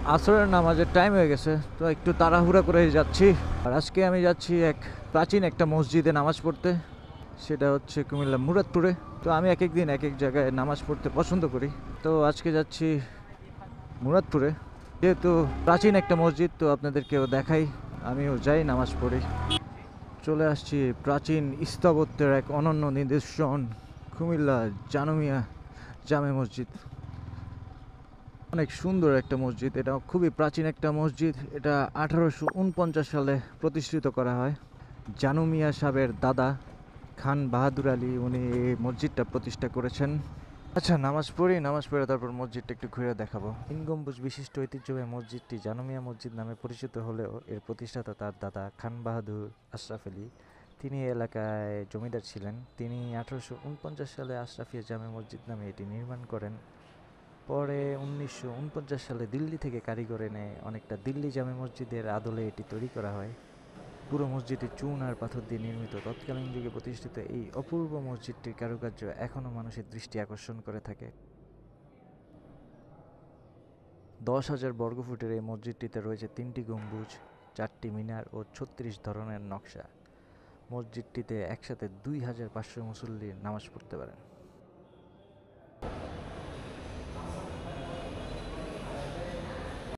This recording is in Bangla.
আসরের নামাজের টাইম হয়ে গেছে, তো একটু তাড়াহুড়া করে যাচ্ছি। আর আজকে আমি যাচ্ছি এক প্রাচীন একটা মসজিদে নামাজ পড়তে। সেটা হচ্ছে কুমিল্লা মুরাদপুরে। তো আমি এক এক দিন এক এক জায়গায় নামাজ পড়তে পছন্দ করি। তো আজকে যাচ্ছি মুরাদপুরে, যেহেতু প্রাচীন একটা মসজিদ, তো আপনাদেরকেও দেখাই, আমিও যাই নামাজ পড়ি। চলে আসছি প্রাচীন স্থাপত্যের এক অনন্য নিদর্শন, কুমিল্লা জানুমিয়া জামে মসজিদ। অনেক সুন্দর একটা মসজিদ, এটা খুবই প্রাচীন একটা মসজিদ। এটা 1849 সালে প্রতিষ্ঠিত করা হয়। জানু মিয়া সাহেবের দাদা খান বাহাদুর আলী উনি এই মসজিদটা প্রতিষ্ঠা করেছেন। আচ্ছা, নামাজ পড়ি, নামাজ পড়ে তারপর মসজিদটা একটু ঘুরে দেখাবো। 3 গম্বুজ বিশিষ্ট ঐতিহ্যবাহী মসজিদটি জানু মিয়া মসজিদ নামে পরিচিত হলেও এর প্রতিষ্ঠাতা তার দাদা খান বাহাদুর আশরাফ আলী। তিনি এই এলাকায় জমিদার ছিলেন। তিনি 1849 সালে আশরাফিয়া জামে মসজিদ নামে এটি নির্মাণ করেন। পরে 1949 সালে দিল্লি থেকে কারিগর এনে অনেকটা দিল্লি জামে মসজিদের আদলে এটি তৈরি করা হয়। পুরো মসজিদটি চুন আর পাথর দিয়ে নির্মিত। তৎকালীন যুগে প্রতিষ্ঠিত এই অপূর্ব মসজিদটির কারুকার্য এখনও মানুষের দৃষ্টি আকর্ষণ করে থাকে। 10,000 বর্গফুটের এই মসজিদটিতে রয়েছে 3টি গম্বুজ, 4টি মিনার ও 36 ধরনের নকশা। মসজিদটিতে একসাথে 2,500 মুসল্লি নামাজ পড়তে পারেন।